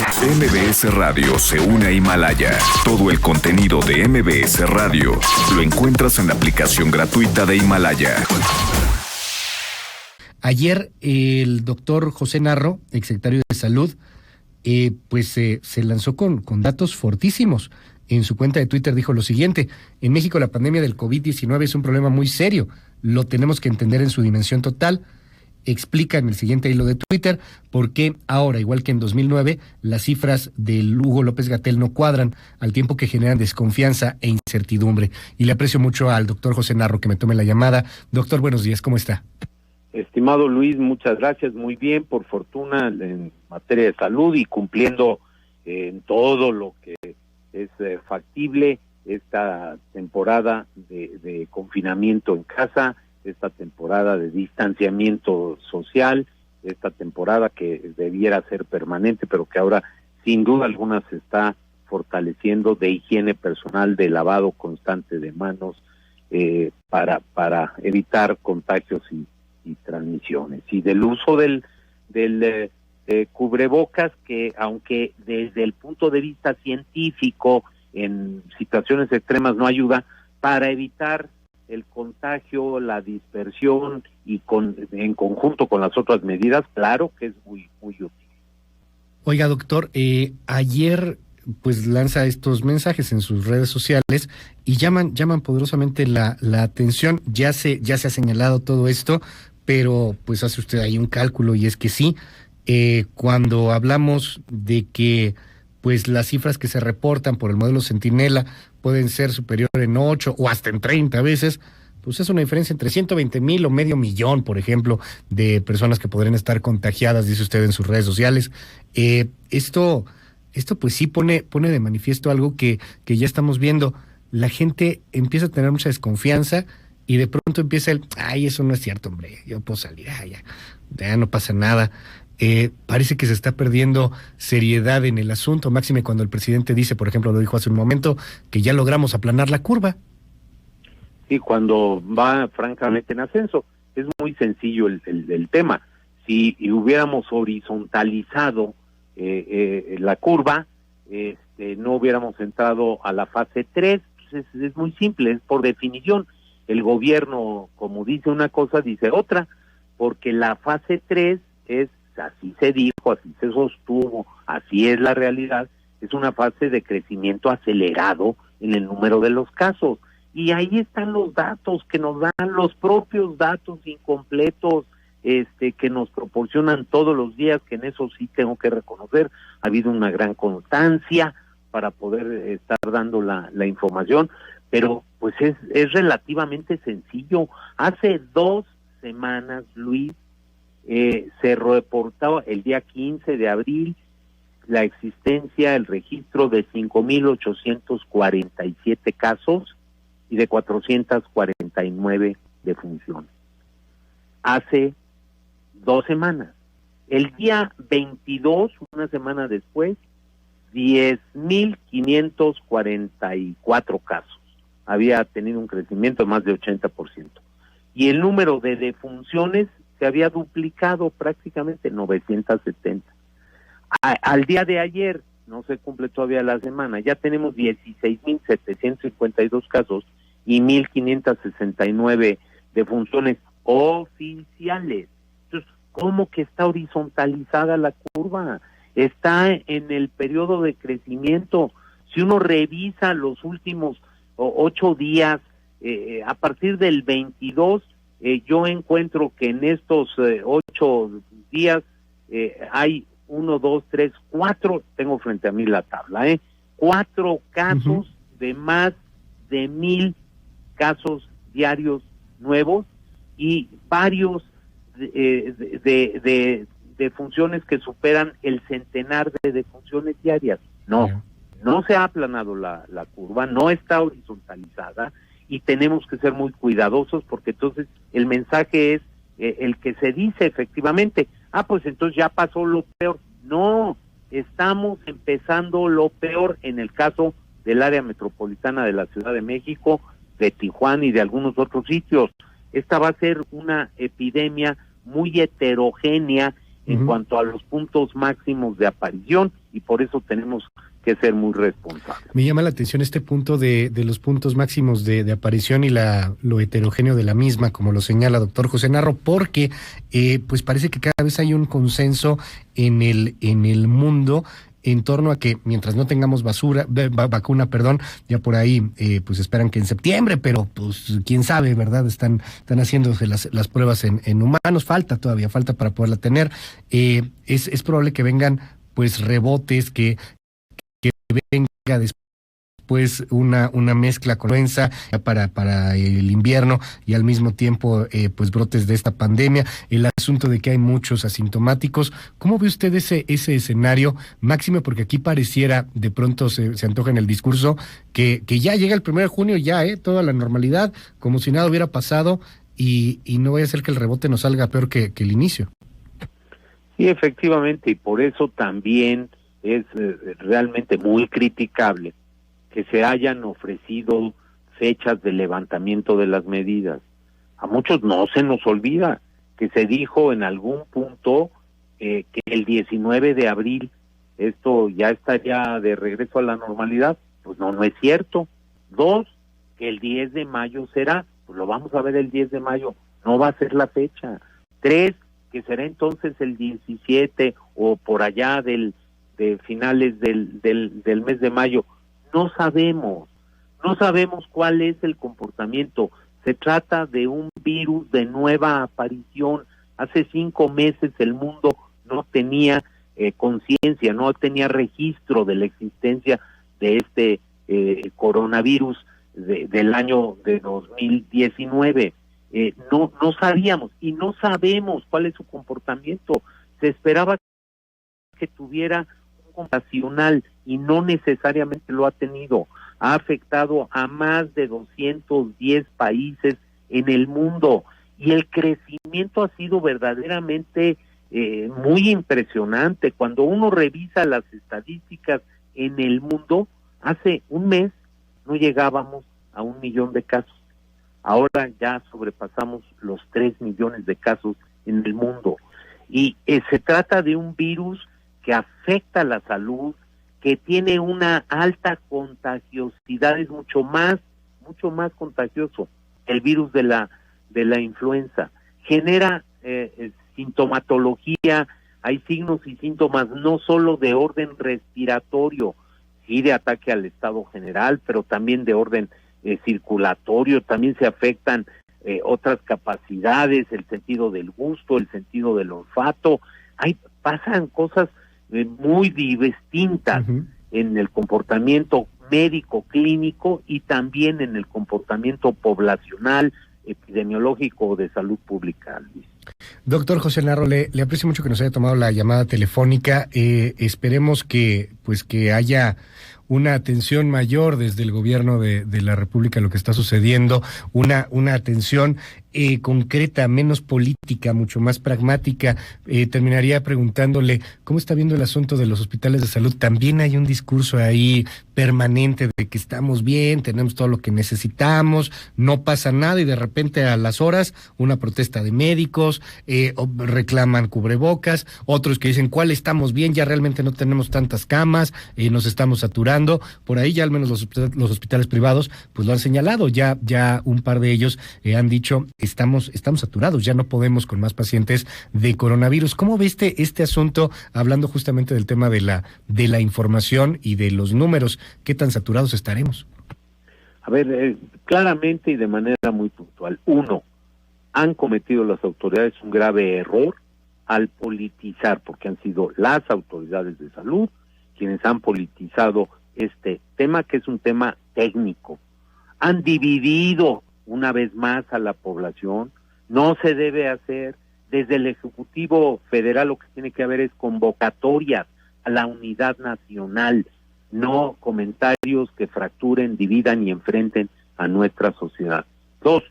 MBS Radio se une a Himalaya. Todo el contenido de MBS Radio lo encuentras en la aplicación gratuita de Himalaya. Ayer el doctor José Narro, exsecretario de Salud, se lanzó con datos fortísimos. En su cuenta de Twitter dijo lo siguiente: en México la pandemia del COVID-19 es un problema muy serio, lo tenemos que entender en su dimensión total. Explica en el siguiente hilo de Twitter por qué ahora, igual que en 2009, las cifras del Hugo López-Gatell no cuadran, al tiempo que generan desconfianza e incertidumbre. Y le aprecio mucho al doctor José Narro que me tome la llamada. Doctor, buenos días, ¿cómo está? Estimado Luis, muchas gracias, muy bien, por fortuna en materia de salud y cumpliendo en todo lo que es factible esta temporada de confinamiento en casa, esta temporada de distanciamiento social, esta temporada que debiera ser permanente, pero que ahora sin duda alguna se está fortaleciendo, de higiene personal, de lavado constante de manos, para evitar contagios y transmisiones, y del uso del cubrebocas, que aunque desde el punto de vista científico en situaciones extremas no ayuda, para evitar el contagio, la dispersión y en conjunto con las otras medidas, claro que es muy útil. Oiga, doctor, ayer pues lanza estos mensajes en sus redes sociales y llaman poderosamente la atención. Ya se ha señalado todo esto, pero pues hace usted ahí un cálculo, y es que sí, cuando hablamos de que pues las cifras que se reportan por el modelo Centinela pueden ser superior en 8 o hasta en 30 veces, pues es una diferencia entre 120,000 o 500,000, por ejemplo, de personas que podrían estar contagiadas, dice usted en sus redes sociales. Esto pues sí pone de manifiesto algo que ya estamos viendo. La gente empieza a tener mucha desconfianza y de pronto empieza eso no es cierto, hombre, yo puedo salir, ya no pasa nada. Parece que se está perdiendo seriedad en el asunto, máxime cuando el presidente dice, por ejemplo, lo dijo hace un momento, que ya logramos aplanar la curva. Sí, cuando va francamente en ascenso. Es muy sencillo el tema. Si hubiéramos horizontalizado la curva, no hubiéramos entrado a la fase 3. Pues es muy simple, es por definición. El gobierno, como dice una cosa, dice otra, porque la fase 3 es, así se dijo, así se sostuvo, así es la realidad, es una fase de crecimiento acelerado en el número de los casos. Y ahí están los datos que nos dan, los propios datos incompletos que nos proporcionan todos los días, que en eso sí tengo que reconocer, ha habido una gran constancia para poder estar dando la información, pero pues es relativamente sencillo. Hace 2 semanas, Luis, se reportaba el día 15 de abril la existencia, el registro de 5,847 casos y de 449 defunciones. Hace 2 semanas, el día 22, una semana después, 10,544 casos. Había tenido un crecimiento de más de 80%. Y el número de defunciones se había duplicado prácticamente, 970. Al día de ayer, no se cumple todavía la semana, ya tenemos 16,752 casos y 1,569 defunciones oficiales. Entonces, ¿cómo que está horizontalizada la curva? Está en el periodo de crecimiento. Si uno revisa los últimos 8 días, a partir del 22, yo encuentro que en estos 8 días hay 1, 2, 3, 4, tengo frente a mí la tabla, 4 casos de más de 1,000 casos diarios nuevos y varios de defunciones que superan el centenar de defunciones diarias. No se ha aplanado la curva, no está horizontalizada, y tenemos que ser muy cuidadosos, porque entonces el mensaje es el que se dice efectivamente, pues entonces ya pasó lo peor. No, estamos empezando lo peor en el caso del área metropolitana de la Ciudad de México, de Tijuana y de algunos otros sitios. Esta va a ser una epidemia muy heterogénea en cuanto a los puntos máximos de aparición, y por eso tenemos que ser muy responsables. Me llama la atención este punto de los puntos máximos de aparición y lo heterogéneo de la misma, como lo señala doctor José Narro, porque pues parece que cada vez hay un consenso en el mundo en torno a que mientras no tengamos vacuna, ya por ahí pues esperan que en septiembre, pero pues quién sabe, ¿verdad? Están haciéndose las pruebas en humanos, falta para poderla tener. Es probable que vengan pues rebotes, que venga después una mezcla con influenza para el invierno y al mismo tiempo pues brotes de esta pandemia, el asunto de que hay muchos asintomáticos. ¿Cómo ve usted ese escenario, máximo? Porque aquí pareciera, de pronto se antoja en el discurso, que ya llega el 1 de junio, ya toda la normalidad, como si nada hubiera pasado, y no vaya a ser que el rebote nos salga peor que el inicio. Sí, efectivamente, y por eso también es realmente muy criticable que se hayan ofrecido fechas de levantamiento de las medidas. A muchos no se nos olvida que se dijo en algún punto que el 19 de abril esto ya estaría de regreso a la normalidad. Pues no es cierto. 2, que el 10 de mayo será, pues lo vamos a ver el 10 de mayo, no va a ser la fecha. 3, que será entonces el 17 o por allá de finales del mes de mayo. No sabemos cuál es el comportamiento. Se trata de un virus de nueva aparición. Hace 5 meses el mundo no tenía conciencia, no tenía registro de la existencia de este coronavirus del año de 2019. No sabíamos y no sabemos cuál es su comportamiento. Se esperaba que tuviera computacional y no necesariamente lo ha tenido. Ha afectado a más de 210 países en el mundo y el crecimiento ha sido verdaderamente muy impresionante. Cuando uno revisa las estadísticas en el mundo, hace un mes no llegábamos a 1 millón de casos. Ahora ya sobrepasamos los 3 millones de casos en el mundo. Y se trata de un virus que afecta la salud, que tiene una alta contagiosidad, es mucho más contagioso el virus de la influenza. Genera sintomatología, hay signos y síntomas no solo de orden respiratorio, sí de ataque al estado general, pero también de orden circulatorio, también se afectan otras capacidades, el sentido del gusto, el sentido del olfato. Pasan cosas muy distintas en el comportamiento médico clínico y también en el comportamiento poblacional, epidemiológico de salud pública, Luis. Doctor José Narro, le aprecio mucho que nos haya tomado la llamada telefónica. Esperemos que haya una atención mayor desde el gobierno de la República a lo que está sucediendo, una atención concreta, menos política, mucho más pragmática. Terminaría preguntándole cómo está viendo el asunto de los hospitales de salud. También hay un discurso ahí permanente de que estamos bien, tenemos todo lo que necesitamos, no pasa nada, y de repente a las horas una protesta de médicos, reclaman cubrebocas, otros que dicen cuál estamos bien, ya realmente no tenemos tantas camas, nos estamos saturando. Por ahí ya al menos los hospitales privados pues lo han señalado, ya un par de ellos han dicho estamos saturados, ya no podemos con más pacientes de coronavirus. ¿Cómo ve este asunto, hablando justamente del tema de la información y de los números? ¿Qué tan saturados estaremos? A ver, claramente y de manera muy puntual. 1, han cometido las autoridades un grave error al politizar, porque han sido las autoridades de salud quienes han politizado este tema, que es un tema técnico. Han dividido una vez más a la población. No se debe hacer. Desde el Ejecutivo Federal lo que tiene que haber es convocatorias a la unidad nacional, no comentarios que fracturen, dividan y enfrenten a nuestra sociedad. 2,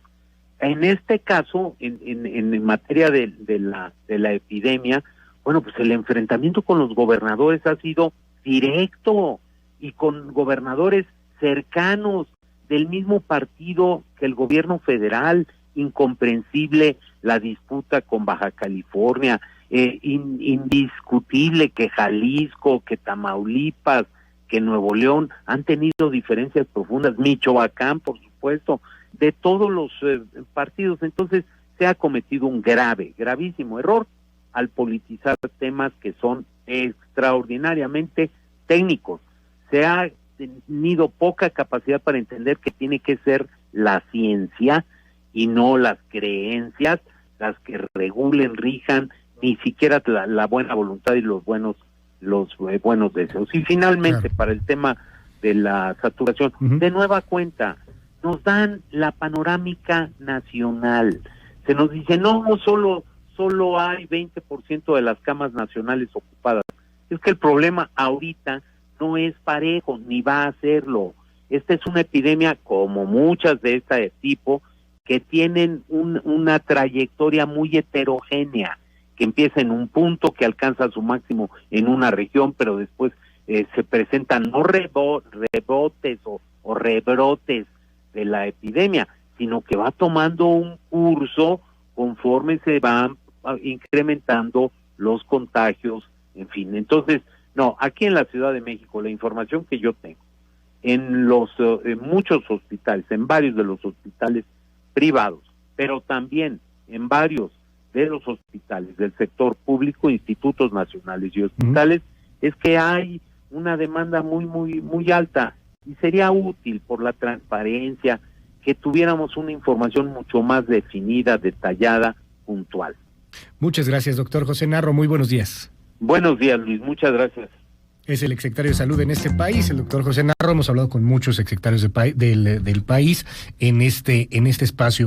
en este caso, en materia de la epidemia, bueno, pues el enfrentamiento con los gobernadores ha sido directo y con gobernadores cercanos del mismo partido que el gobierno federal. Incomprensible la disputa con Baja California, indiscutible que Jalisco, que Tamaulipas, que Nuevo León han tenido diferencias profundas, Michoacán, por supuesto, de todos los partidos. Entonces se ha cometido un gravísimo error al politizar temas que son extraordinariamente técnicos. Se ha tenido poca capacidad para entender que tiene que ser la ciencia y no las creencias las que regulen, rijan, ni siquiera la buena voluntad y los buenos deseos. Y finalmente, claro, para el tema de la saturación, de nueva cuenta, nos dan la panorámica nacional. Se nos dice, no, solo hay 20% de las camas nacionales ocupadas. Es que el problema ahorita no es parejo, ni va a serlo. Esta es una epidemia, como muchas de este tipo, que tienen una trayectoria muy heterogénea, que empieza en un punto, que alcanza su máximo en una región, pero después se presentan no rebotes o rebrotes de la epidemia, sino que va tomando un curso conforme se van incrementando los contagios, en fin. Entonces, no, aquí en la Ciudad de México, la información que yo tengo, en muchos hospitales, en varios de los hospitales privados, pero también en varios de los hospitales del sector público, institutos nacionales y hospitales, es que hay una demanda muy alta, y sería útil, por la transparencia, que tuviéramos una información mucho más definida, detallada, puntual. Muchas gracias, doctor José Narro. Muy buenos días. Buenos días, Luis. Muchas gracias. Es el exsecretario de Salud en este país, el doctor José Narro. Hemos hablado con muchos exsecretarios del país en este espacio.